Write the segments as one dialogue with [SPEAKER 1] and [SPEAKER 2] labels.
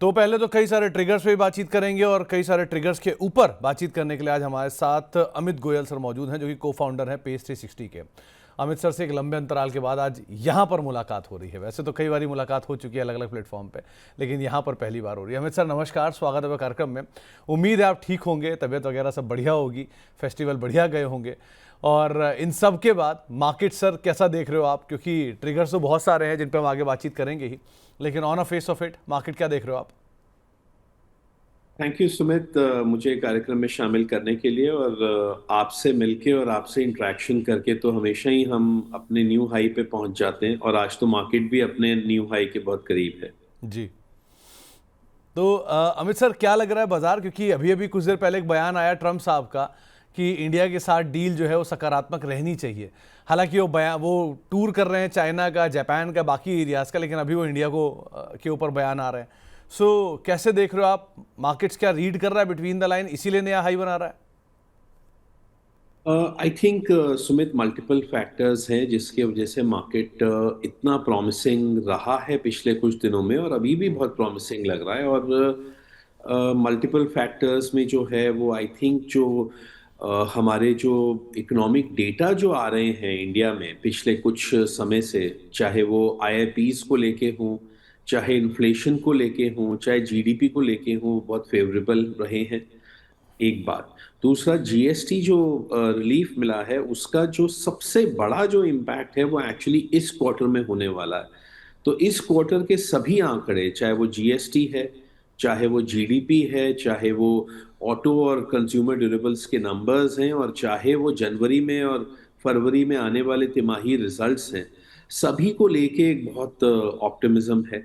[SPEAKER 1] तो पहले तो कई सारे ट्रिगर्स पे भी बातचीत करेंगे और कई सारे ट्रिगर्स के ऊपर बातचीत करने के लिए आज हमारे साथ अमित गोयल सर मौजूद हैं, जो कि को फाउंडर हैं पेज 360 के। अमित सर से एक लंबे अंतराल के बाद आज यहाँ पर मुलाकात हो रही है। वैसे तो कई बार मुलाकात हो चुकी है अलग अलग प्लेटफॉर्म पे, लेकिन यहाँ पर पहली बार हो रही है। अमित सर नमस्कार, स्वागत है कार्यक्रम में। उम्मीद है आप ठीक होंगे, तबीयत वगैरह सब बढ़िया होगी, फेस्टिवल बढ़िया गए होंगे। और इन सब के बाद मार्केट सर कैसा देख रहे हो आप, क्योंकि ट्रिगर्स तो बहुत सारे हैं जिन पर हम आगे बातचीत करेंगे ही, लेकिन on a face of it market क्या देख रहे हो आप?
[SPEAKER 2] थैंक यू सुमित, मुझे कार्यक्रम में शामिल करने के लिए। और आपसे मिलके और आपसे इंटरेक्शन करके तो हमेशा ही हम अपने न्यू हाई पे पहुंच जाते हैं, और आज तो मार्केट भी अपने न्यू हाई के बहुत करीब है।
[SPEAKER 1] जी, तो अमित सर क्या लग रहा है बाजार, क्योंकि अभी अभी कुछ देर पहले एक बयान आया ट्रम्प साहब का कि इंडिया के साथ डील जो है वो सकारात्मक रहनी चाहिए। हालांकि वो टूर कर रहे हैं चाइना का, जापान का, बाकी एरियाज़ का, लेकिन अभी वो इंडिया को के ऊपर बयान आ रहे हैं। सो कैसे देख रहे हो आप, मार्केट्स क्या रीड कर रहा है बिटवीन द लाइन, इसीलिए नया हाई बना रहा है?
[SPEAKER 2] I think Sumit, multiple factors हैं जिसके वजह से मार्केट इतना प्रॉमिसिंग रहा है पिछले कुछ दिनों में, और अभी भी बहुत प्रॉमिसिंग लग रहा है। और मल्टीपल फैक्टर्स में जो है वो आई थिंक जो हमारे जो इकोनॉमिक डेटा जो आ रहे हैं इंडिया में पिछले कुछ समय से, चाहे वो आईआईपीज को लेके हों, चाहे इन्फ्लेशन को लेके हों, चाहे जीडीपी को लेके हों, बहुत फेवरेबल रहे हैं। एक बात। दूसरा, जीएसटी जो रिलीफ मिला है उसका जो सबसे बड़ा जो इम्पैक्ट है वो एक्चुअली इस क्वार्टर में होने वाला है। तो इस क्वार्टर के सभी आंकड़े, चाहे वो जीएसटी है, चाहे वो जीडीपी है, चाहे वो ऑटो और कंज्यूमर ड्यूरेबल्स के नंबर्स हैं, और चाहे वो जनवरी में और फरवरी में आने वाले तिमाही रिजल्ट्स हैं, सभी को लेके एक बहुत ऑप्टिमिज्म है।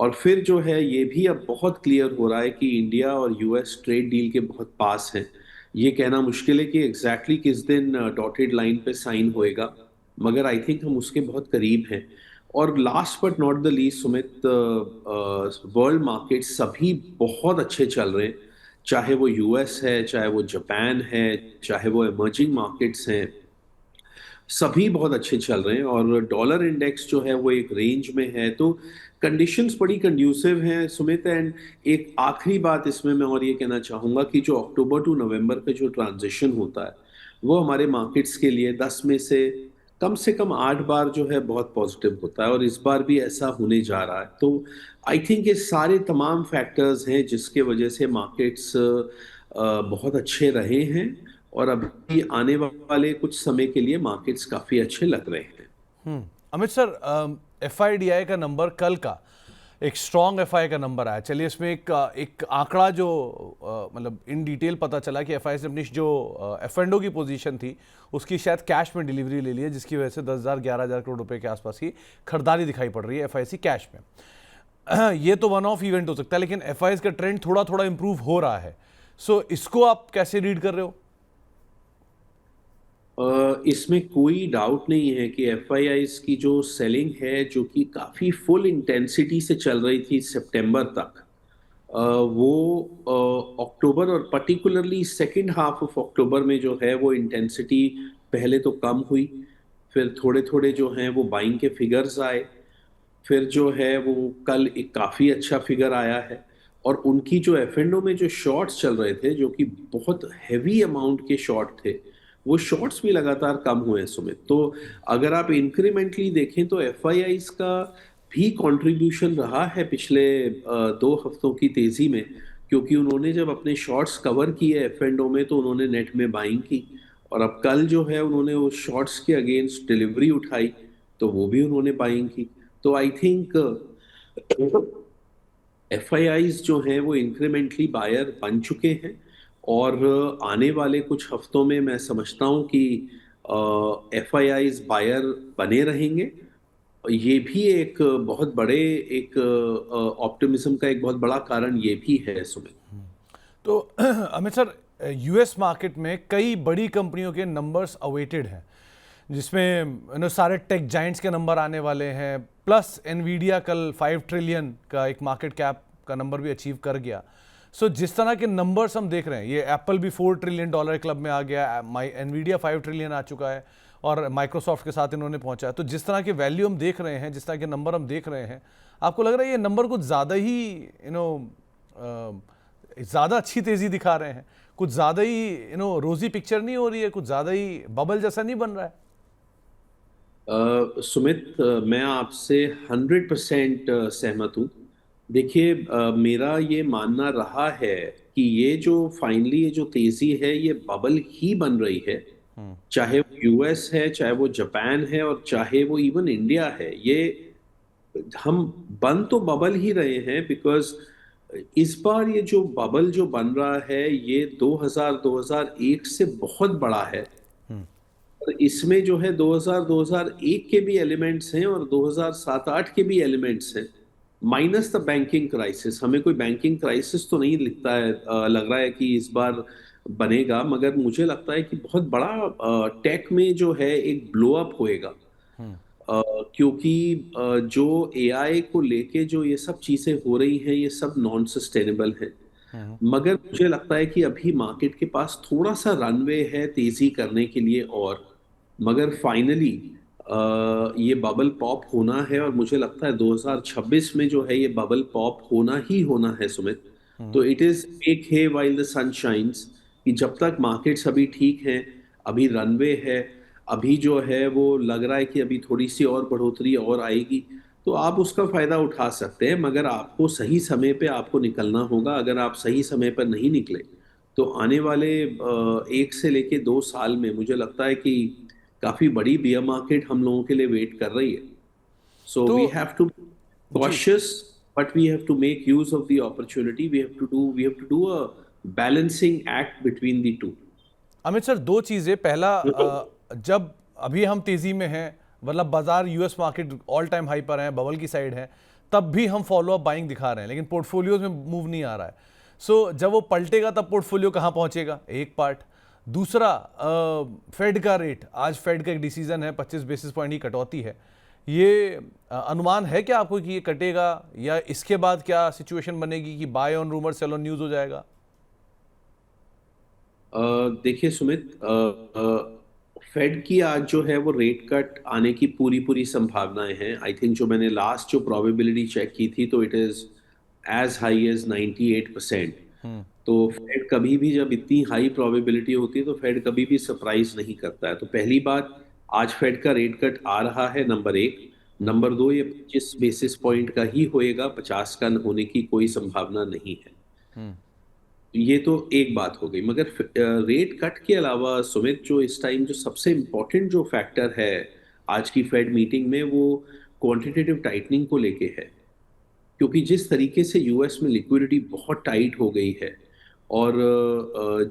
[SPEAKER 2] और फिर जो है ये भी अब बहुत क्लियर हो रहा है कि इंडिया और यूएस ट्रेड डील के बहुत पास हैं। ये कहना मुश्किल है कि एग्जैक्टली किस दिन डॉटेड लाइन पे साइन होएगा, मगर आई थिंक हम उसके बहुत करीब हैं। और last but not the least Sumit, world market सभी बहुत अच्छे चल रहे हैं, चाहे वो यूएस है, चाहे वो जापान है, चाहे वो इमर्जिंग मार्केट्स हैं, सभी बहुत अच्छे चल रहे हैं। और डॉलर इंडेक्स जो है वो एक रेंज में है, तो कंडीशंस बड़ी कंड्यूसिव हैं सुमित। एंड एक आखिरी बात इसमें मैं और ये कहना चाहूँगा कि जो अक्टूबर टू नवंबर का जो ट्रांजिशन होता है वो हमारे मार्केट्स के लिए 10 में से कम 8 बार जो है बहुत पॉजिटिव होता है, और इस बार भी ऐसा होने जा रहा है। तो आई थिंक ये सारे तमाम फैक्टर्स हैं जिसके वजह से मार्केट्स बहुत अच्छे रहे हैं, और अभी आने वाले कुछ समय के लिए मार्केट्स काफी अच्छे लग रहे हैं।
[SPEAKER 1] अमित सर, एफआईडीआई का नंबर कल का एक स्ट्रॉन्ग एफआई का नंबर आया। चलिए इसमें एक आंकड़ा जो मतलब इन डिटेल पता चला कि एफआई से अपनी जो एफ&ओ की पोजीशन थी उसकी शायद कैश में डिलीवरी ले ली है, जिसकी वजह से 10,000 11,000 करोड़ रुपए के आसपास की खरीदारी दिखाई पड़ रही है एफआईसी कैश में। ये तो वन ऑफ इवेंट हो सकता है, लेकिन एफआईज का ट्रेंड थोड़ा थोड़ा इंप्रूव हो रहा है। सो इसको आप कैसे रीड कर रहे हो?
[SPEAKER 2] इसमें कोई डाउट नहीं है कि एफआईआईज की जो सेलिंग है, जो कि काफी फुल इंटेंसिटी से चल रही थी सितंबर तक, वो अक्टूबर और particularly second half of October में जो है वो इंटेंसिटी पहले तो कम हुई, फिर थोड़े थोड़े जो हैं वो बाइंग के फिगर्स आए, फिर जो है वो कल एक काफी अच्छा फिगर आया है। और उनकी जो एफ&ओ में जो शॉर्ट्स चल रहे थे, जो कि बहुत हैवी अमाउंट के शॉर्ट थे, वो शॉर्ट्स भी लगातार कम हुए हैं सुमित। तो अगर आप इंक्रीमेंटली देखें तो एफआईआईज का भी कंट्रीब्यूशन रहा है पिछले 2 हफ्तों की तेजी में, क्योंकि उन्होंने जब अपने शॉर्ट्स कवर किए एफ&ओ में तो उन्होंने नेट में बाइंग की, और अब कल जो है उन्होंने उस शॉर्ट्स के अगेंस्ट डिलीवरी उठाई, तो वो भी उन्होंने बाइंग की। तो आई थिंक एफआईआईज जो हैं वो इंक्रीमेंटली बायर बन चुके हैं, और आने वाले कुछ हफ्तों में मैं समझता हूं कि एफआईआईज बायर बने रहेंगे। ये भी एक बहुत बड़े एक ऑप्टिमिज्म का एक बहुत बड़ा कारण ये भी है सुमित।
[SPEAKER 1] तो अमित सर, यूएस मार्केट में कई बड़ी कंपनियों के नंबर्स अवेटेड हैं, जिसमें सारे टेक जाइंट्स के नंबर आने वाले हैं, प्लस एनवीडिया कल 5 ट्रिलियन का एक मार्केट कैप का नंबर भी अचीव कर गया। सो जिस तरह के नंबर्स हम देख रहे हैं, ये एप्पल भी $4 ट्रिलियन क्लब में आ गया, एनवीडिया 5 ट्रिलियन आ चुका है और माइक्रोसॉफ्ट के साथ इन्होंने पहुंचा है। तो जिस तरह के वैल्यू हम देख रहे हैं, जिस तरह के नंबर हम देख रहे हैं, आपको लग रहा है ये नंबर कुछ ज़्यादा ही ज़्यादा अच्छी तेज़ी दिखा रहे हैं, कुछ ज़्यादा ही रोजी पिक्चर नहीं हो रही है, कुछ ज़्यादा ही बबल जैसा नहीं बन रहा है?
[SPEAKER 2] सुमित, मैं आपसे 100% सहमत हूँ। देखिए, मेरा ये मानना रहा है कि ये जो फाइनली ये जो तेजी है ये बबल ही बन रही है। चाहे वो यूएस है, चाहे वो जापान है और चाहे वो इवन इंडिया है, ये हम बन तो बबल ही रहे हैं। बिकॉज इस बार ये जो बबल जो बन रहा है ये 2001 से बहुत बड़ा है। और इसमें जो है 2001 के भी एलिमेंट्स हैं और 2007-8 के भी एलिमेंट्स हैं, माइनस द बैंकिंग क्राइसिस। हमें कोई बैंकिंग क्राइसिस तो नहीं लिखता है, लग रहा है कि इस बार बनेगा, मगर मुझे लगता है कि बहुत बड़ा टेक में जो है एक ब्लो अप होएगा। क्योंकि जो एआई को लेके जो ये सब चीजें हो रही हैं ये सब नॉन सस्टेनेबल है। मगर मुझे लगता है कि अभी मार्केट के पास थोड़ा सा रनवे है तेजी करने के लिए, और मगर फाइनली ये बबल पॉप होना है और मुझे लगता है 2026 में जो है ये बबल पॉप होना ही होना है, सुमित। तो it is make hay while the sun shines, कि जब तक मार्केट्स अभी ठीक हैं, अभी रनवे है, अभी जो है वो लग रहा है कि अभी थोड़ी सी और बढ़ोतरी और आएगी, तो आप उसका फायदा उठा सकते हैं। मगर आपको सही समय पे आपको निकलना होगा। अगर आप सही समय पर नहीं निकले तो आने वाले 1 से लेके 2 साल में मुझे लगता है कि काफी बड़ी बियर मार्केट हम लोगों के लिए वेट कर रही है। सो
[SPEAKER 1] तो
[SPEAKER 2] we have to
[SPEAKER 1] be
[SPEAKER 2] cautious, but we have to make use of the opportunity. We have to do a balancing act between the two.
[SPEAKER 1] Amit sir, दो चीज़ें। पहला, जब अभी हम तेज़ी में हैं, मतलब बाजार US market all time high पर है, बबल की साइड है, तब भी हम फॉलो अप बाइंग दिखा रहे हैं, लेकिन पोर्टफोलियोज में मूव नहीं आ रहा है। सो जब वो पलटेगा तब पोर्टफोलियो कहाँ पहुँचेगा, एक पार्ट। दूसरा, फेड का रेट, आज फेड का एक डिसीजन है, 25 बेसिस पॉइंट ही कटौती है। ये अनुमान है क्या आपको कि ये कटेगा, या इसके बाद क्या सिचुएशन बनेगी कि buy on rumour sell on news हो जाएगा?
[SPEAKER 2] देखिए सुमित, फेड की आज जो है वो रेट कट आने की पूरी पूरी संभावनाएं हैं। आई थिंक जो मैंने लास्ट जो प्रोबेबिलिटी चेक की थी तो it is as high as 98%। तो फेड कभी भी जब इतनी हाई प्रोबेबिलिटी होती है तो फेड कभी भी सरप्राइज नहीं करता है। तो पहली बात, आज फेड का रेट कट आ रहा है, नंबर एक। नंबर दो, ये 25 बेसिस पॉइंट का ही होएगा, 50 का होने की कोई संभावना नहीं है। ये तो एक बात हो गई। मगर रेट कट के अलावा सुमित, जो इस टाइम जो सबसे इम्पोर्टेंट जो फैक्टर है आज की फेड मीटिंग में, वो क्वांटिटेटिव टाइटनिंग को लेके है। क्योंकि जिस तरीके से यूएस में लिक्विडिटी बहुत टाइट हो गई है और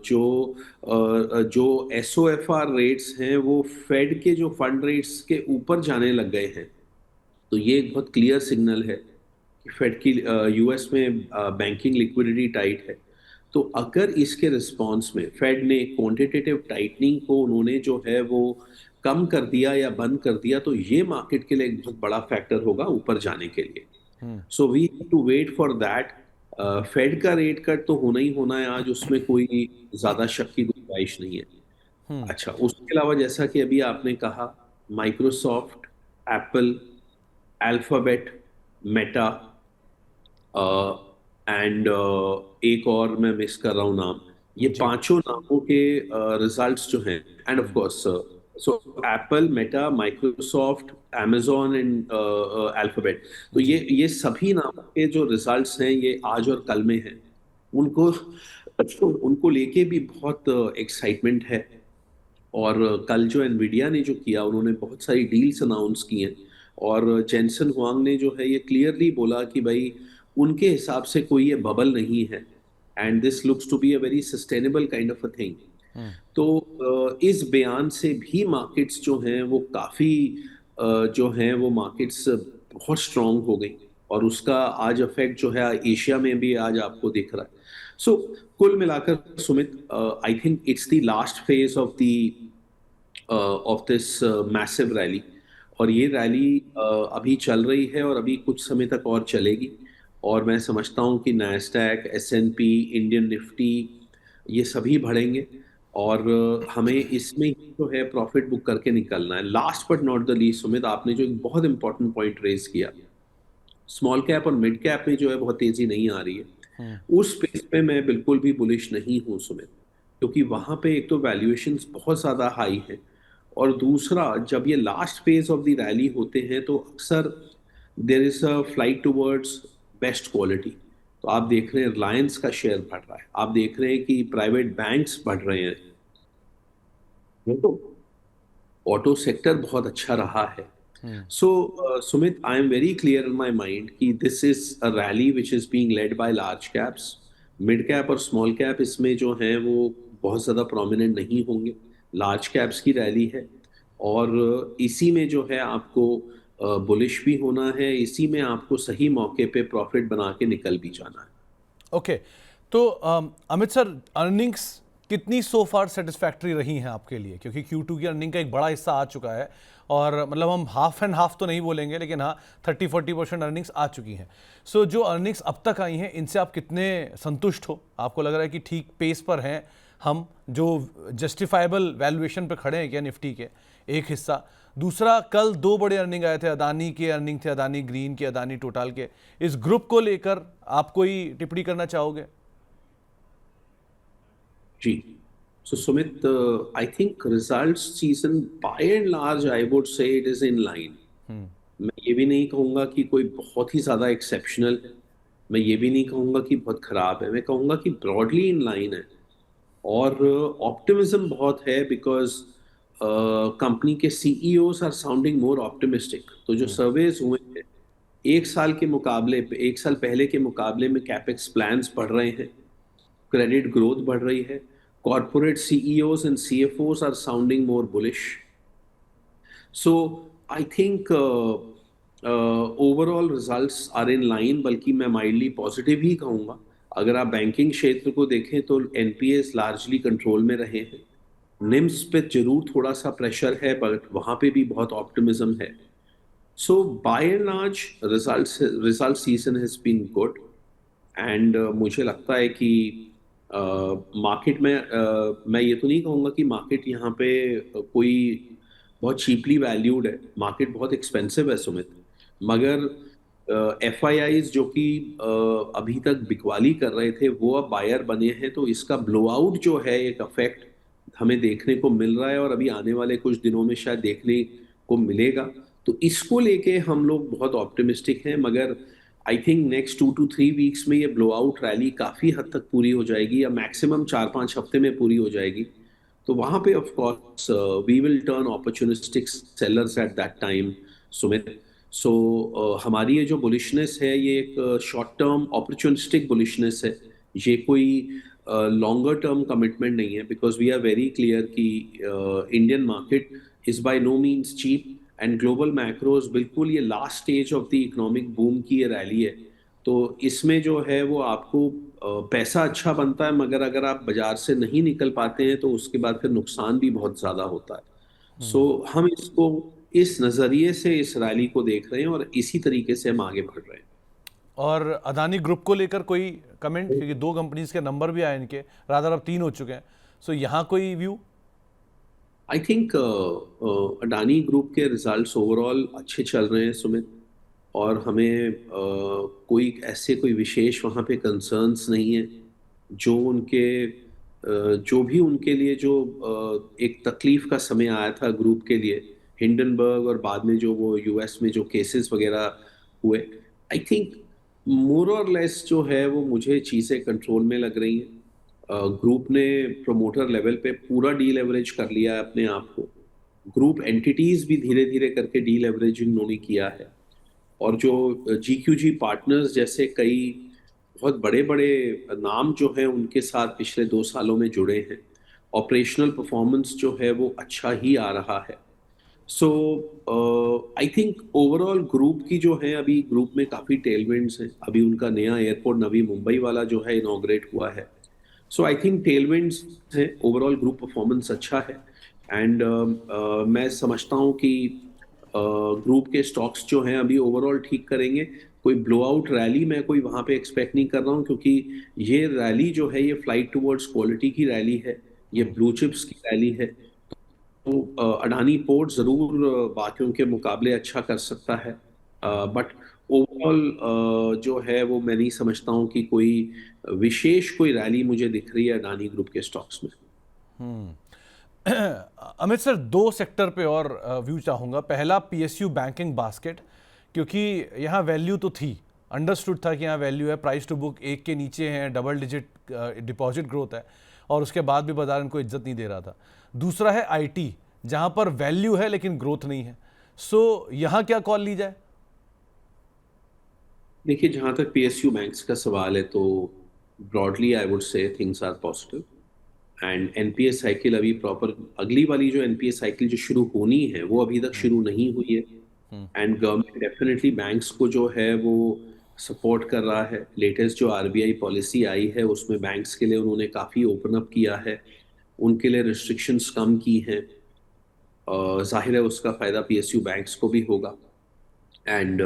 [SPEAKER 2] जो एसओएफआर रेट्स हैं वो फेड के जो फंड रेट्स के ऊपर जाने लग गए हैं, तो ये एक बहुत क्लियर सिग्नल है कि फेड की यूएस में बैंकिंग लिक्विडिटी टाइट है। तो अगर इसके रिस्पॉन्स में फेड ने क्वांटिटेटिव टाइटनिंग को उन्होंने जो है वो कम कर दिया या बंद कर दिया, तो ये मार्केट के लिए एक बहुत बड़ा फैक्टर होगा ऊपर जाने के लिए। So we have to wait for that. Fed का रेट कट तो होना ही होना है आज, उसमें कोई ज्यादा शक की गुंजाइश नहीं है। अच्छा, उसके अलावा जैसा कि अभी आपने कहा, Microsoft, Apple, alphabet, Meta and एक और मैं मिस कर रहा हूँ नाम, ये
[SPEAKER 1] जी
[SPEAKER 2] पांचों नामों के रिजल्ट्स जो हैं, end of course so Apple, Meta, Microsoft, amazon and alphabet, तो
[SPEAKER 1] जी
[SPEAKER 2] ये सभी नामों के जो रिजल्ट्स हैं ये आज और कल में हैं। उनको उनको लेके भी बहुत एक्साइटमेंट है। और कल जो एनवीडिया ने जो किया, उन्होंने बहुत सारी डील्स अनाउंस की हैं, और जेंसन हुआंग ने जो है ये क्लियरली बोला कि भाई उनके हिसाब से कोई ये बबल नहीं है, and this looks to be a very sustainable kind of a thing. तो इस बयान से भी मार्केट्स जो हैं वो काफ़ी जो हैं वो मार्केट्स बहुत स्ट्रांग हो गई, और उसका आज इफेक्ट जो है एशिया में भी आज आपको दिख रहा है। सो कुल मिलाकर Sumit, I think it's the last phase of this massive rally, और ये रैली अभी चल रही है और अभी कुछ समय तक और चलेगी। और मैं समझता हूँ कि नैस्डैक, एस&पी, इंडियन निफ्टी ये सभी बढ़ेंगे और हमें इसमें ही जो है प्रॉफिट बुक करके निकलना है। Last but not the least Sumit, आपने जो एक बहुत इंपॉर्टेंट पॉइंट रेज किया, स्मॉल कैप और मिड कैप में जो है बहुत तेजी नहीं आ रही है, उस स्पेस पे मैं बिल्कुल भी बुलिश नहीं हूँ सुमित, क्योंकि वहां पे एक तो वैल्यूएशंस बहुत ज्यादा हाई है और दूसरा जब ये last phase of the rally होते हैं तो अक्सर there is a flight towards best quality. तो आप देख रहे हैं रिलायंस का शेयर बढ़ रहा है, आप देख रहे हैं कि प्राइवेट बैंक्स बढ़ रहे हैं, तो ऑटो सेक्टर बहुत अच्छा रहा है। So Sumit, I am very clear in my mind कि this is a rally which is being led by large caps. Mid cap और स्मॉल कैप इसमें जो है वो बहुत ज़्यादा प्रोमिनेंट नहीं होंगे, लार्ज कैप्स की रैली है और इसी में जो है आपको बुलिश भी होना है, इसी में आपको सही मौके पे प्रॉफिट बना के निकल भी जाना है।
[SPEAKER 1] ओके, तो अमित सर, अर्निंग्स कितनी सो फार सेटिस्फैक्ट्री रही हैं आपके लिए? क्योंकि Q2 की अर्निंग का एक बड़ा हिस्सा आ चुका है और मतलब हम हाफ एंड हाफ तो नहीं बोलेंगे, लेकिन हाँ 30-40% अर्निंग्स आ चुकी हैं। सो जो अर्निंग्स अब तक आई हैं इनसे आप कितने संतुष्ट हो? आपको लग रहा है कि ठीक पेस पर हैं हम, जो जस्टिफाइबल वैल्यूएशन पे खड़े हैं क्या निफ्टी के? एक हिस्सा। दूसरा, कल 2 बड़े अर्निंग आए थे, अदानी के अर्निंग थे, अदानी ग्रीन के, अदानी टोटल के। इस ग्रुप को लेकर आप कोई टिप्पणी करना चाहोगे?
[SPEAKER 2] जी, so Sumit, I think result season by and large I would say it is in line. मैं ये भी नहीं कहूंगा कि कोई बहुत ही ज्यादा एक्सेप्शनल है, मैं ये भी नहीं कहूंगा कि बहुत खराब है, मैं कहूंगा कि ब्रॉडली इन लाइन है। और ऑप्टिमिज्म बहुत है बिकॉज कंपनी के CEOs are sounding more optimistic. तो जो सर्वेज हुए हैं एक साल के मुकाबले पे, एक साल पहले के मुकाबले में कैपेक्स प्लान्स बढ़ रहे हैं, क्रेडिट ग्रोथ बढ़ रही है, corporate CEOs and CFOs are sounding more bullish. So I think overall results are in line, बल्कि मैं माइल्डली पॉजिटिव ही कहूंगा। अगर आप बैंकिंग क्षेत्र को देखें तो एनपीएस लार्जली कंट्रोल में रहे हैं, निम्स पे जरूर थोड़ा सा प्रेशर है बट वहां पे भी बहुत ऑप्टिमिज्म है। So by and large result season has been good and मुझे लगता है कि मार्केट में मैं ये तो नहीं कहूँगा कि मार्केट यहाँ पे कोई बहुत चीपली वैल्यूड है, मार्केट बहुत एक्सपेंसिव है सुमित। मगर एफ आई आईज जो कि अभी तक बिकवाली कर रहे थे वो अब बायर बने हैं, तो इसका ब्लोआउट जो है एक अफेक्ट हमें देखने को मिल रहा है और अभी आने वाले कुछ दिनों में शायद देखने को मिलेगा। तो इसको लेके हम लोग बहुत ऑप्टिमिस्टिक हैं, मगर I think next 2 to 3 weeks में ये ब्लोआउट रैली काफी हद तक पूरी हो जाएगी या मैक्सिमम 4-5 हफ्ते में पूरी हो जाएगी। तो वहां पे of course we will turn opportunistic sellers at that time Sumit. So हमारी ये जो बुलिशनेस है ये एक शॉर्ट टर्म अपॉर्चुनिस्टिक बुलिशनेस है, ये कोई लॉन्गर टर्म कमिटमेंट नहीं है, because we are very clear कि Indian market is by no means cheap and global macros बिल्कुल ये last stage of the economic boom की ये रैली है। तो इसमें जो है वो आपको पैसा अच्छा बनता है, मगर अगर आप बाजार से नहीं निकल पाते हैं तो उसके बाद फिर नुकसान भी बहुत ज्यादा होता है। सो हम इसको इस नजरिए से इस रैली को देख रहे हैं और इसी तरीके से हम आगे बढ़ रहे हैं।
[SPEAKER 1] और अदानी ग्रुप को लेकर कोई कमेंट? क्योंकि 2 कंपनीज के नंबर भी आए इनके, रादर अब 3 हो चुके हैं। सो यहाँ कोई view?
[SPEAKER 2] I think Adani group के रिजल्ट्स ओवरऑल अच्छे चल रहे हैं सुमित, और हमें कोई ऐसे कोई विशेष वहाँ पे कंसर्न्स नहीं है। जो उनके जो भी उनके लिए जो एक तकलीफ का समय आया था ग्रुप के लिए, हिंडनबर्ग और बाद में जो वो यूएस में जो केसेस वगैरह हुए, आई थिंक मोर और लेस जो है वो मुझे चीज़ें कंट्रोल में लग रही हैं। ग्रुप ने प्रमोटर लेवल पे पूरा डी लेवरेज कर लिया है अपने आप को, ग्रुप एंटिटीज भी धीरे धीरे करके डी लेवरेजिंग उन्होंने किया है, और जो GQG पार्टनर्स जैसे कई बहुत बड़े बड़े नाम जो हैं उनके साथ पिछले 2 सालों में जुड़े हैं, ऑपरेशनल परफॉर्मेंस जो है वो अच्छा ही आ रहा है। So I think overall group की जो है अभी ग्रुप में काफ़ी टेलविंड्स हैं, अभी उनका नया एयरपोर्ट नवी मुंबई वाला जो है इनॉग्रेट हुआ है। सो आई थिंक टेलविंड्स है, ओवरऑल ग्रुप परफॉर्मेंस अच्छा है एंड मैं समझता हूँ कि ग्रुप के स्टॉक्स जो हैं अभी ओवरऑल ठीक करेंगे। कोई ब्लोआउट रैली मैं कोई वहां पे एक्सपेक्ट नहीं कर रहा हूँ, क्योंकि ये रैली जो है ये फ्लाइट टुवर्ड्स क्वालिटी की रैली है, ये ब्लू चिप्स की रैली है। तो अडानी पोर्ट जरूर बाकियों के मुकाबले अच्छा कर सकता है, बट ओवरऑल जो है वो मैं नहीं समझता हूँ कि कोई विशेष कोई रैली मुझे दिख रही है अडानी ग्रुप के स्टॉक्स में।
[SPEAKER 1] अमित सर, दो सेक्टर पे और व्यू चाहूँगा। पहला पीएसयू बैंकिंग बास्केट, क्योंकि यहाँ वैल्यू तो थी, अंडरस्टूड था कि यहाँ वैल्यू है, प्राइस टू बुक एक के नीचे हैं, डबल डिजिट डिपॉजिट ग्रोथ है, और उसके बाद भी बाजार इनको इज्जत नहीं दे रहा था। दूसरा है आईटी, जहाँ पर वैल्यू है लेकिन ग्रोथ नहीं है। सो यहाँ क्या कॉल ली जाए?
[SPEAKER 2] देखिए, जहां तक पीएसयू बैंक्स का सवाल है तो broadly I would say things are positive, and NPS cycle अभी प्रॉपर, अगली वाली जो एनपीएस साइकिल जो शुरू होनी है वो अभी तक शुरू नहीं हुई है। एंड गवर्नमेंट डेफिनेटली बैंक्स को जो है वो सपोर्ट कर रहा है। लेटेस्ट जो आरबीआई पॉलिसी आई है उसमें बैंक्स के लिए उन्होंने काफ़ी ओपन अप किया है, उनके लिए रिस्ट्रिक्शंस कम की हैं। जाहिर है उसका फ़ायदा पीएसयू बैंक्स को भी होगा। एंड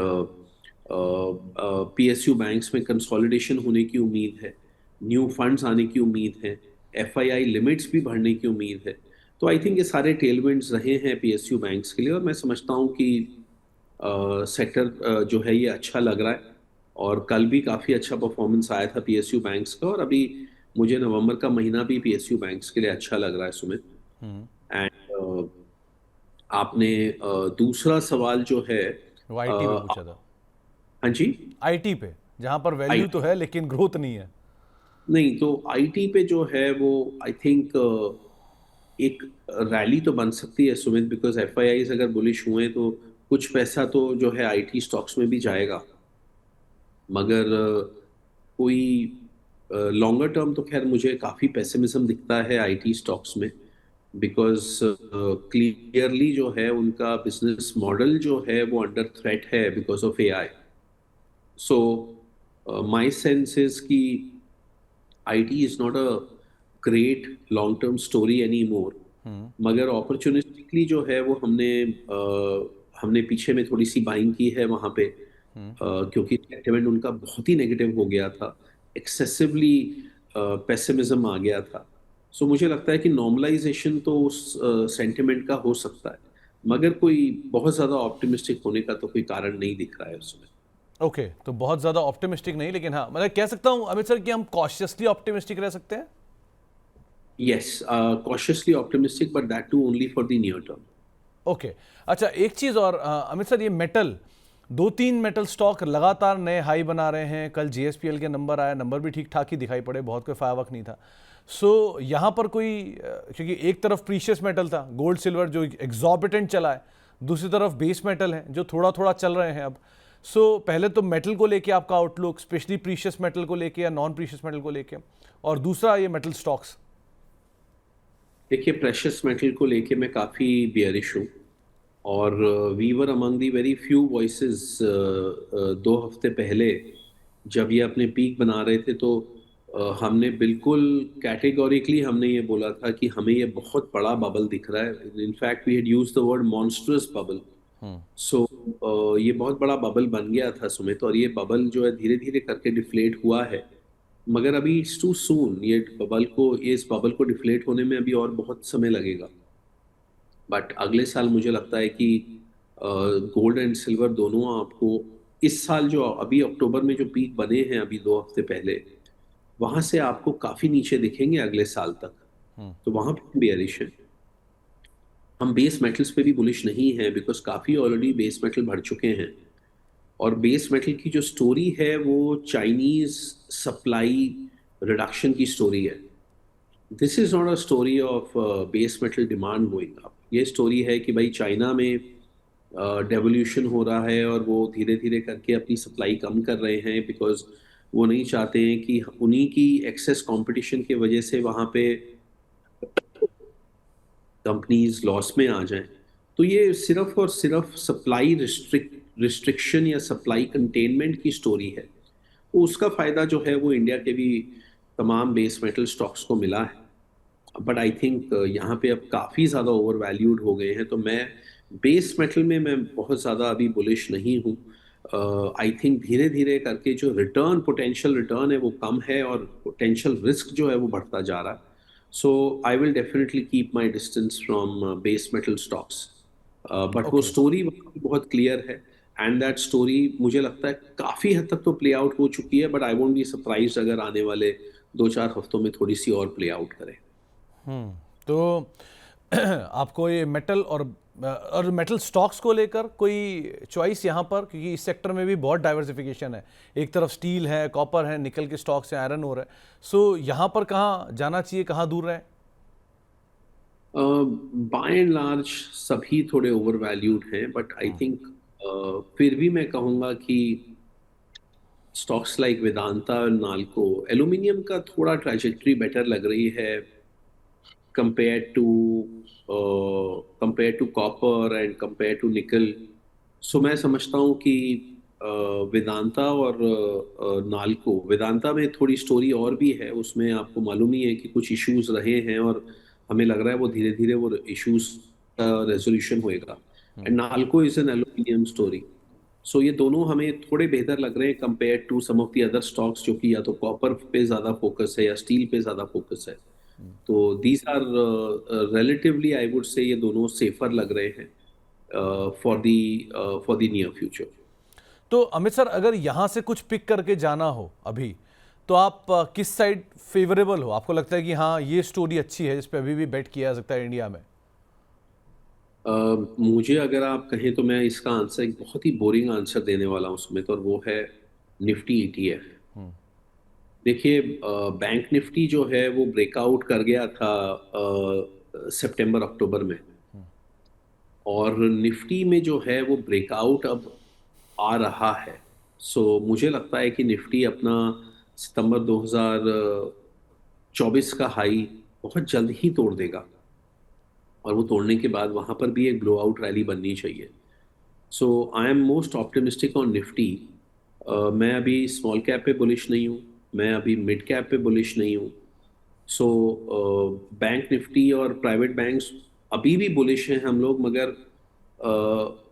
[SPEAKER 2] पीएसयू बैंक्स में कंसोलिडेशन होने की उम्मीद है, न्यू फंड्स आने की उम्मीद है, एफआईआई लिमिट्स भी बढ़ने की उम्मीद है। तो आई थिंक ये सारे टेलविंड्स रहे हैं पीएसयू बैंक्स के लिए, और मैं समझता हूँ कि सेक्टर जो है ये अच्छा लग रहा है। और कल भी काफ़ी अच्छा परफॉर्मेंस आया था पीएसयू बैंक्स का, और अभी मुझे नवंबर का महीना भी पीएसयू बैंक्स के लिए अच्छा लग रहा है सुमित। एंड आपने दूसरा सवाल जो है,
[SPEAKER 1] वो आईटी पे पूछा था।
[SPEAKER 2] हाँ जी,
[SPEAKER 1] आईटी पे, जहाँ पर वैल्यू तो
[SPEAKER 2] आईटी,
[SPEAKER 1] है लेकिन ग्रोथ नहीं है।
[SPEAKER 2] नहीं तो आईटी पे जो है वो आई थिंक एक रैली तो बन सकती है सुमित, बिकॉज एफआईआईज अगर बुलिश हुए तो कुछ पैसा तो जो है आईटी स्टॉक्स में भी जाएगा। मगर कोई लॉन्गर टर्म तो खैर मुझे काफ़ी पेसिमिज्म दिखता है आईटी स्टॉक्स में, बिकॉज क्लियरली जो है उनका बिजनेस मॉडल जो है वो अंडर थ्रेट है because of AI. So my sense is कि IT is not a great long term story any more. मगर अपॉर्चुनिस्टिकली जो है वो हमने पीछे में थोड़ी सी बाइंग की है वहां पे, क्योंकि सेंटिमेंट उनका बहुत ही नेगेटिव हो गया था, एक्सेसिवली पेसिमिज्म आ गया था। सो मुझे लगता है कि नॉर्मलाइजेशन तो उस सेंटिमेंट का हो सकता है, मगर कोई बहुत ज्यादा ऑप्टिमिस्टिक होने का तो कोई कारण नहीं दिख रहा है उसमें।
[SPEAKER 1] ओके, तो बहुत ज़्यादा ऑप्टिमिस्टिक नहीं, लेकिन हाँ, मतलब कह सकता हूँ अमित सर कि हम कॉशियसली ऑप्टिमिस्टिक रह सकते हैं।
[SPEAKER 2] Yes, cautiously optimistic, but that too only for the near term.
[SPEAKER 1] Okay, अच्छा एक चीज़ और, अमित सर, ये मेटल, दो तीन मेटल स्टॉक लगातार नए हाई बना रहे हैं। कल जीएसपीएल के नंबर आया, नंबर भी ठीक ठाक ही दिखाई पड़े, बहुत कोई फायरवर्क नहीं था। सो यहाँ पर कोई, क्योंकि एक तरफ प्रीशियस मेटल था, गोल्ड सिल्वर जो एग्जॉर्बिटेंट चला है, दूसरी तरफ बेस मेटल है जो थोड़ा थोड़ा चल रहे हैं अब। सो पहले तो मेटल को लेके आपका आउटलुक, स्पेशली प्रीशियस मेटल को लेके या नॉन प्रीशियस मेटल को लेके, और दूसरा ये मेटल स्टॉक्स।
[SPEAKER 2] देखिए, प्रेशियस मेटल को लेके मैं काफ़ी बियरिश हूँ, और we were among the very few voices 2 हफ्ते पहले जब ये अपने पीक बना रहे थे, तो हमने बिल्कुल कैटेगोरिकली हमने ये बोला था कि हमें ये बहुत बड़ा बबल दिख रहा है। In fact we had used the word monstrous bubble. So ये बहुत बड़ा बबल बन गया था सुमित, और ये बबल जो है धीरे धीरे करके डिफ्लेट हुआ है। मगर अभी इट्स टू सून, इस बबल को डिफ्लेट होने में अभी और बहुत समय लगेगा। बट अगले साल मुझे लगता है कि गोल्ड एंड सिल्वर दोनों आपको इस साल जो अभी अक्टूबर में जो पीक बने हैं अभी 2 हफ्ते पहले, वहां से आपको काफी नीचे दिखेंगे अगले साल तक। तो वहां पे बेयरिश है। हम बेस मेटल्स पे भी बुलिश नहीं है, बिकॉज काफी ऑलरेडी बेस मेटल बढ़ चुके हैं। और बेस मेटल की जो स्टोरी है वो चाइनीज सप्लाई रिडक्शन की स्टोरी है। This is not a story of base metal demand going up. ये स्टोरी है कि भाई चाइना में डेवोल्यूशन हो रहा है, और वो धीरे धीरे करके अपनी सप्लाई कम कर रहे हैं, बिकॉज वो नहीं चाहते हैं कि उन्हीं की एक्सेस कंपटीशन की वजह से वहाँ पे कंपनीज लॉस में आ जाएं। तो ये सिर्फ और सिर्फ सप्लाई रिस्ट्रिक्शन या सप्लाई कंटेनमेंट की स्टोरी है। तो उसका फायदा जो है वो इंडिया के भी तमाम बेस मेटल स्टॉक्स को मिला है। बट आई थिंक यहाँ पे अब काफ़ी ज़्यादा ओवर वैल्यूड हो गए हैं, तो मैं बेस मेटल में मैं बहुत ज़्यादा अभी बुलिश नहीं हूँ। आई थिंक धीरे धीरे करके जो रिटर्न, पोटेंशियल रिटर्न है वो कम है और पोटेंशियल रिस्क जो है वो बढ़ता जा रहा है. So I will definitely keep my distance from base metal stocks. But वो
[SPEAKER 1] ओके.
[SPEAKER 2] स्टोरी बहुत क्लियर है, एंड दैट स्टोरी मुझे लगता है काफी हद तक तो प्ले आउट हो चुकी है, but I won't be surprise अगर आने वाले 2-4 हफ्तों में थोड़ी सी और प्ले आउट करे.
[SPEAKER 1] तो आपको ये मेटल और मेटल स्टॉक्स को लेकर कोई चॉइस यहाँ पर, क्योंकि इस सेक्टर में भी बहुत डाइवर्सिफिकेशन है. एक तरफ स्टील है, कॉपर है, निकल के स्टॉक्स हैं, आयरन ओर है. सो यहाँ पर कहाँ जाना चाहिए, कहाँ दूर रहें?
[SPEAKER 2] बाय एंड लार्ज सभी थोड़े ओवर वैल्यूड हैं, बट आई थिंक फिर भी मैं कहूँगा कि स्टॉक्स लाइक वेदांता और नाल्को, एल्यूमिनियम का थोड़ा ट्रैजेक्टरी बेटर लग रही है compared to compared to copper and compared to nickel. सो मैं समझता हूँ कि वेदांता और नाल्को, वेदांता में थोड़ी स्टोरी और भी है, उसमें आपको मालूम ही है कि कुछ इश्यूज रहे हैं और हमें लग रहा है वो धीरे धीरे वो इश्यूज का रेजोल्यूशन होएगा. And Nalco is an aluminium story. So ये दोनों हमें थोड़े बेहतर लग रहे हैं compare to some of the other stocks जो कि या तो कॉपर पे ज़्यादा फोकस है या स्टील पे ज़्यादा फोकस है. तो these are relatively I would say ये दोनों सेफर लग रहे हैं फॉर द नियर फ्यूचर.
[SPEAKER 1] तो अमित सर, अगर यहाँ से कुछ पिक करके जाना हो अभी, तो आप किस साइड फेवरेबल हो? आपको लगता है कि हाँ ये स्टोरी अच्छी है जिस पे अभी भी बेट किया जा सकता है इंडिया में?
[SPEAKER 2] मुझे अगर आप कहें तो मैं इसका आंसर एक बहुत ही बोरिंग आंसर देने वाला हूँ उसमें, तो और वो है निफ्टी ETF. देखिए, बैंक निफ्टी जो है वो ब्रेकआउट कर गया था सितंबर अक्टूबर में, और निफ्टी में जो है वो ब्रेकआउट अब आ रहा है. सो मुझे लगता है कि निफ्टी अपना सितंबर 2024 का हाई बहुत जल्द ही तोड़ देगा, और वो तोड़ने के बाद वहां पर भी एक ब्लो आउट रैली बननी चाहिए. So I am most optimistic on Nifty. मैं अभी स्मॉल कैप पे बुलिश नहीं हूँ, मैं अभी मिड कैप पे बुलिश नहीं हूँ. सो बैंक निफ्टी और प्राइवेट बैंक्स अभी भी बुलिश हैं हम लोग, मगर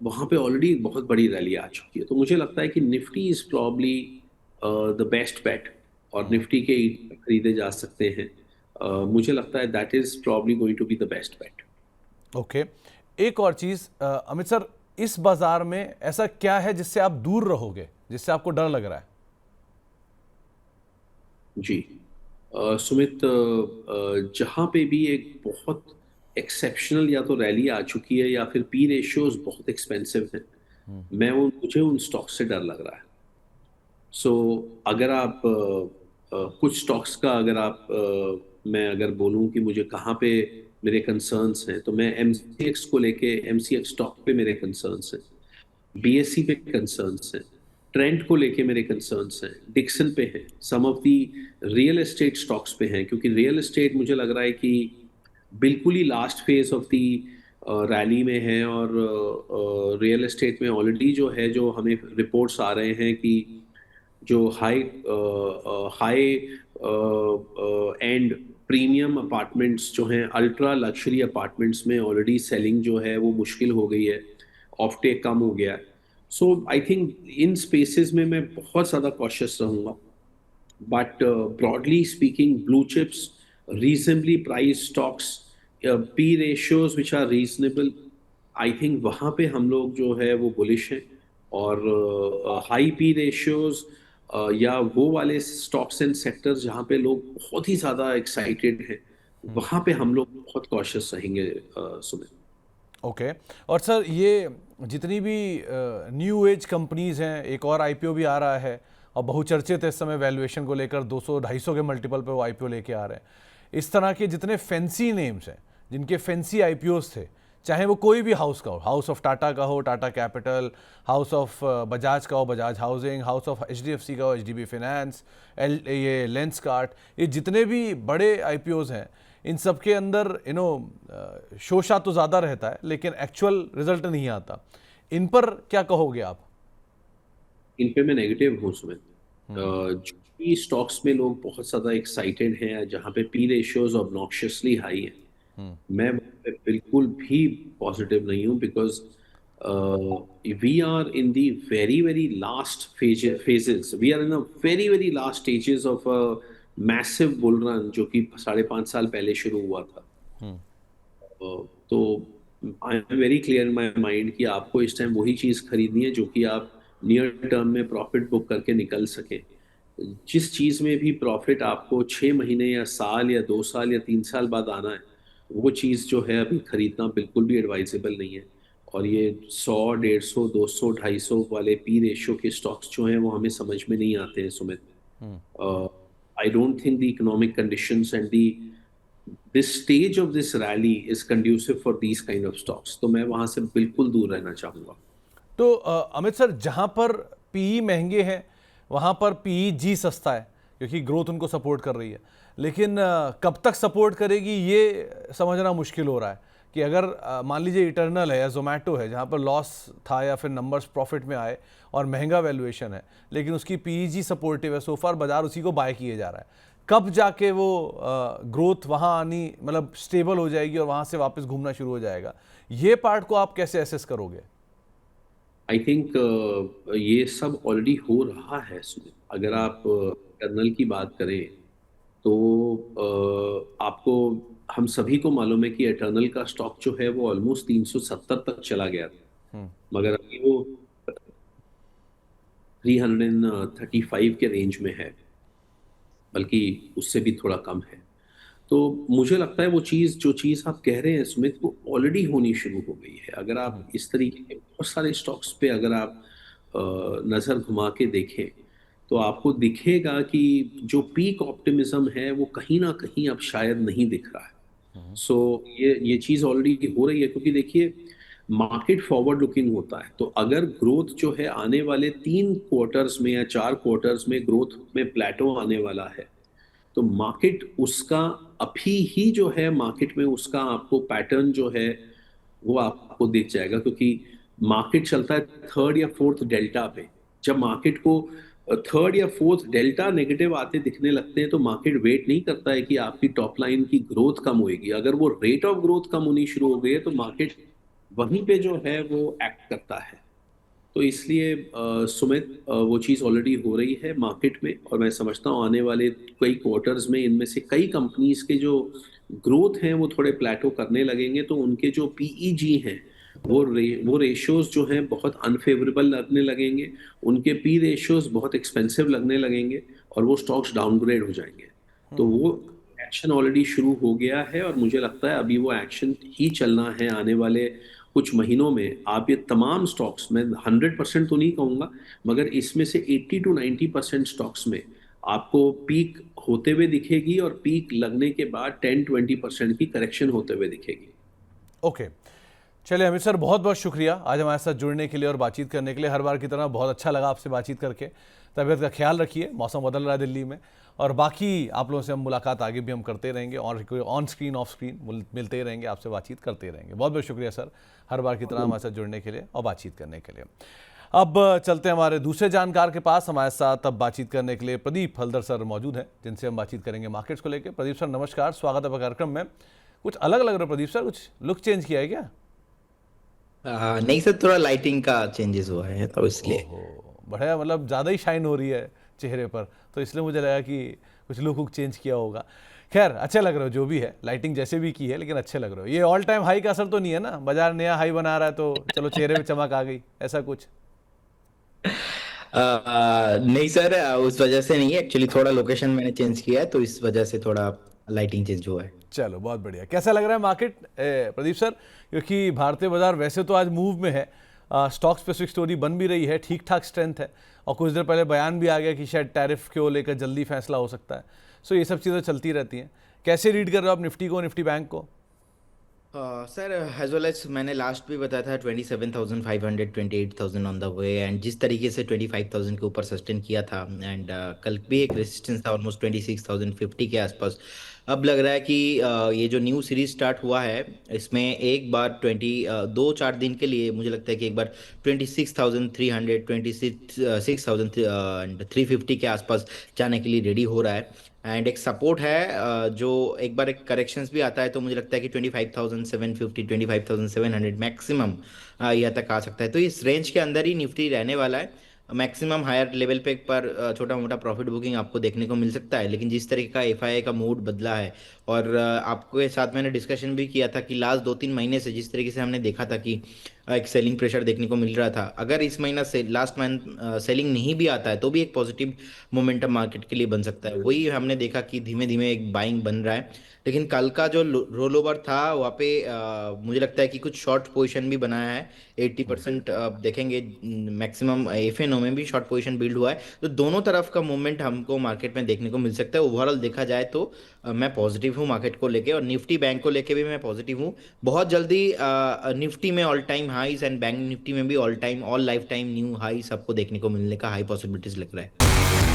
[SPEAKER 2] वहाँ पे ऑलरेडी बहुत बड़ी रैली आ चुकी है. तो मुझे लगता है कि Nifty is probably the best बेट, और निफ्टी के ETF खरीदे जा सकते हैं. मुझे लगता है that is probably going to be the best bet.
[SPEAKER 1] Okay. एक और चीज़ अमित सर, इस बाजार में ऐसा क्या है जिससे आप दूर रहोगे, जिससे आपको डर लग रहा है?
[SPEAKER 2] जी. सुमित, जहाँ पे भी एक बहुत एक्सेप्शनल या तो रैली आ चुकी है या फिर पी रेशियोज बहुत एक्सपेंसिव हैं, मुझे उन स्टॉक्स से डर लग रहा है. सो अगर आप कुछ स्टॉक्स का अगर आप मैं अगर बोलूं कि मुझे कहाँ पे मेरे कंसर्न्स हैं, तो मैं MCX को लेके, MCX स्टॉक पे मेरे कंसर्न्स हैं, BSE पे कंसर्न्स हैं, ट्रेंड को लेके मेरे कंसर्न्स हैं, डिक्सन पे हैं, some of the real estate stocks पे हैं, क्योंकि रियल एस्टेट मुझे लग रहा है कि बिल्कुल ही last phase of the rally में है, और रियल एस्टेट में ऑलरेडी जो है, जो हमें रिपोर्ट्स आ रहे हैं कि जो high high and premium apartments जो हैं, अल्ट्रा लग्जरी अपार्टमेंट्स में ऑलरेडी सेलिंग जो है वो मुश्किल हो गई है, ऑफ टेक कम हो गया है. So I think in spaces में मैं बहुत ज़्यादा कॉशियस रहूँगा. But broadly speaking, blue chips, reasonably price stocks, P ratios which are reasonable, I think वहाँ पे हम लोग जो है वो बुलिश हैं. और हाई पी रेशियोज या वो वाले स्टॉक्स एंड सेक्टर्स जहाँ पे लोग बहुत ही ज़्यादा एक्साइटेड हैं, वहाँ पे हम लोग बहुत कॉशियस रहेंगे. सुमित.
[SPEAKER 1] ओके. और सर, ये जितनी भी न्यू एज कंपनीज हैं, एक और आईपीओ भी आ रहा है और बहुचर्चित है इस समय वैल्यूएशन को लेकर, 200-250 के मल्टीपल पे वो आईपीओ लेके आ रहे हैं. इस तरह के जितने फैंसी नेम्स हैं, जिनके फैंसी आईपीओस थे, चाहे वो कोई भी हाउस का हो, हाउस ऑफ टाटा का हो, Tata capital, house of Bajaj का हो, Bajaj housing, house of HDFC का हो, HDB फाइनेंस, ये लेंसकार्ट, ये जितने भी बड़े आईपीओस हैं, इन सब के अंदर शोशा तो ज़्यादा रहता है लेकिन एक्चुअल रिजल्ट नहीं आता. इन पर क्या कहोगे आप?
[SPEAKER 2] इन पे मैं नेगेटिव हूँ सुमित. जो भी स्टॉक्स में लोग बहुत ज़्यादा एक्साइटेड हैं, जहाँ पे पी रेशियोज ऑब्नॉक्शियसली हाई हैं, मैं वहाँ पे बिल्कुल भी पॉजिटिव नहीं हूँ, because we are in the very last phases. We are in a very last stages of a massive bull run जो कि 5.5 साल पहले शुरू हुआ था. तो आई am very clear in my mind कि आपको इस टाइम वही चीज़ खरीदनी है जो कि आप नियर टर्म में प्रॉफिट बुक करके निकल सके. जिस चीज़ में भी प्रॉफिट आपको 6 महीने या साल या 2 साल या 3 साल बाद आना है, वो चीज़ जो है अभी खरीदना बिल्कुल भी एडवाइजेबल नहीं है. और ये 100, 150, 200, 250 वाले पी रेशियो के स्टॉक्स जो हैं वो हमें समझ में नहीं आते हैं, Sumit. I don't think the economic conditions and the this stage of this rally is conducive for these kind of stocks. तो मैं वहां से बिल्कुल दूर रहना चाहूंगा.
[SPEAKER 1] तो अमित सर, जहां पर पीई महंगे हैं वहां पर पीई जी सस्ता है क्योंकि ग्रोथ उनको सपोर्ट कर रही है. लेकिन कब तक सपोर्ट करेगी ये समझना मुश्किल हो रहा है कि अगर मान लीजिए इटर्नल है या जोमेटो है जहां पर लॉस था या फिर नंबर्स प्रॉफिट में आए और महंगा वैल्यूएशन है लेकिन उसकी पीईजी सपोर्टिव है, सोफार बाजार उसी को बाय किए जा रहा है. कब जाके वो ग्रोथ वहाँ आनी मतलब स्टेबल हो जाएगी और वहाँ से वापस घूमना शुरू हो जाएगा, ये पार्ट को आप कैसे एसेस करोगे?
[SPEAKER 2] आई थिंक ये सब ऑलरेडी हो रहा है. अगर आप टर्नल की बात करें तो आपको हम सभी को मालूम है कि एटर्नल का स्टॉक जो है वो ऑलमोस्ट 370 तक चला गया था, मगर अभी वो 335 के रेंज में है, बल्कि उससे भी थोड़ा कम है. तो मुझे लगता है वो जो चीज़ आप कह रहे हैं सुमित, वो ऑलरेडी होनी शुरू हो गई है. अगर आप इस तरीके के बहुत सारे स्टॉक्स पे अगर आप नज़र घुमा के देखें तो आपको दिखेगा कि जो पीक ऑप्टिमिज्म है वो कहीं ना कहीं अब शायद नहीं दिख रहा है. सो ये चीज़ ऑलरेडी हो रही है, क्योंकि देखिए मार्केट फॉरवर्ड लुकिंग होता है. तो अगर ग्रोथ जो है आने वाले 3 क्वार्टर्स में या 4 क्वार्टर्स में ग्रोथ में प्लेटो आने वाला है, तो मार्केट उसका अभी ही जो है मार्केट में उसका आपको पैटर्न जो है वो आपको दिख जाएगा, क्योंकि मार्केट चलता है थर्ड या फोर्थ डेल्टा पे. जब मार्केट को थर्ड या फोर्थ डेल्टा नेगेटिव आते दिखने लगते हैं तो मार्केट वेट नहीं करता है कि आपकी टॉप लाइन की ग्रोथ कम होएगी. अगर वो रेट ऑफ ग्रोथ कम होनी शुरू हो गई है तो मार्केट वहीं पे जो है वो एक्ट करता है. तो इसलिए सुमित वो चीज़ ऑलरेडी हो रही है मार्केट में, और मैं समझता हूँ आने वाले कई क्वार्टर्स में इनमें से कई कंपनीज के जो ग्रोथ हैं वो थोड़े प्लेटो करने लगेंगे. तो उनके जो पीईजी हैं वो रेशियोज जो हैं बहुत अनफेवरेबल लगने लगेंगे, उनके पी रेशियोज बहुत एक्सपेंसिव लगने लगेंगे और वो स्टॉक्स डाउनग्रेड हो जाएंगे. तो वो एक्शन ऑलरेडी शुरू हो गया है और मुझे लगता है अभी वो एक्शन ही चलना है आने वाले कुछ महीनों में. आप ये तमाम स्टॉक्स, मैं 100% तो नहीं कहूंगा, मगर इसमें से 80 to 90% स्टॉक्स में आपको पीक होते हुए दिखेगी और पीक लगने के बाद 10-20% की करेक्शन होते हुए दिखेगी.
[SPEAKER 1] ओके, चलिए अमित सर, बहुत बहुत शुक्रिया आज हमारे साथ जुड़ने के लिए और बातचीत करने के लिए. हर बार की तरह बहुत अच्छा लगा आपसे बातचीत करके. तबीयत का ख्याल रखिए, मौसम बदल रहा है दिल्ली में, और बाकी आप लोगों से हम मुलाकात आगे भी हम करते रहेंगे और कोई ऑन स्क्रीन ऑफ स्क्रीन मिलते ही रहेंगे, आपसे बातचीत करते रहेंगे. बहुत बहुत शुक्रिया सर हर बार की तरह हमारे साथ जुड़ने के लिए और बातचीत करने के लिए. अब चलते हैं हमारे दूसरे जानकार के पास. हमारे साथ अब बातचीत करने के लिए प्रदीप हल्दर सर मौजूद हैं जिनसे हम बातचीत करेंगे मार्केट्स को लेकर. प्रदीप सर नमस्कार, स्वागत है कार्यक्रम में. कुछ अलग लग रहा है प्रदीप सर, कुछ लुक चेंज किया है क्या?
[SPEAKER 3] नहीं सर, थोड़ा लाइटिंग का चेंजेस हुआ है तो इसलिए.
[SPEAKER 1] बढ़िया, मतलब ज़्यादा ही शाइन हो रही है चेहरे पर, तो इसलिए मुझे लगा कि कुछ लुक चेंज किया होगा. खैर, अच्छे लग रहे हो जो भी है, लाइटिंग जैसे भी की है, लेकिन अच्छे लग रहे हो. ये ऑल टाइम हाई का असर तो नहीं है ना, बाजार नया हाई बना रहा है तो चलो चेहरे पे चमक आ गई, ऐसा कुछ?
[SPEAKER 3] नहीं सर, उस वजह से नहीं है. एक्चुअली थोड़ा लोकेशन मैंने चेंज किया है तो इस वजह से थोड़ा लाइटिंग चेंज हुआ है.
[SPEAKER 1] चलो बहुत बढ़िया. कैसा लग रहा है मार्केट प्रदीप सर? क्योंकि भारतीय बाजार वैसे तो आज मूव में है, स्टॉक स्पेसिफिक स्टोरी बन भी रही है, ठीक ठाक स्ट्रेंथ है, और कुछ देर पहले बयान भी आ गया कि शायद टैरिफ को लेकर जल्दी फैसला हो सकता है. सो ये सब चीज़ें चलती रहती हैं. कैसे रीड कर रहे हो आप निफ्टी को, निफ्टी बैंक को?
[SPEAKER 3] सर एज वेल एज मैंने लास्ट भी बताया था 27,500 28,000 ऑन द वे, एंड जिस तरीके से 25,000 के ऊपर सस्टेन किया था, एंड कल भी एक रेजिस्टेंस था ऑलमोस्ट 26,050 के आसपास. अब लग रहा है कि ये जो न्यू सीरीज स्टार्ट हुआ है इसमें एक बार 2-4 दिन के लिए मुझे लगता है कि एक बार 26,300 26,350 के आसपास जाने के लिए रेडी हो रहा है. एंड एक सपोर्ट है जो एक बार एक करेक्शंस भी आता है तो मुझे लगता है कि 25,750 25,700 मैक्सिमम यहाँ तक आ सकता है। तो इस रेंज के अंदर ही निफ्टी रहने वाला है। मैक्सिमम हायर लेवल पे एक बार छोटा मोटा प्रॉफिट बुकिंग आपको देखने को मिल सकता है, लेकिन जिस तरीके का एफआईआई का मूड बदला है और आपके साथ मैंने डिस्कशन भी किया था कि लास्ट 2-3 महीने से जिस तरीके से हमने देखा था कि एक सेलिंग प्रेशर देखने को मिल रहा था, अगर इस महीना से लास्ट मंथ सेलिंग नहीं भी आता है तो भी एक पॉजिटिव मोमेंटम मार्केट के लिए बन सकता है। वही हमने देखा कि धीमे धीमे एक बाइंग बन रहा है। लेकिन कल का जो रोल ओवर था वहाँ पे मुझे लगता है कि कुछ शॉर्ट पोजीशन भी बनाया है। 80% आप देखेंगे मैक्सिमम एफएनओ में भी शॉर्ट पोजीशन बिल्ड हुआ है। तो दोनों तरफ का मूवमेंट हमको मार्केट में देखने को मिल सकता है। ओवरऑल देखा जाए तो मैं पॉजिटिव हूँ मार्केट को लेके, और निफ्टी बैंक को लेके भी मैं पॉजिटिव हूँ। बहुत जल्दी निफ्टी में all time highs and bank Nifty में भी all life time new high सबको देखने को मिलने का हाई पॉसिबिलिटीज लग रहा है।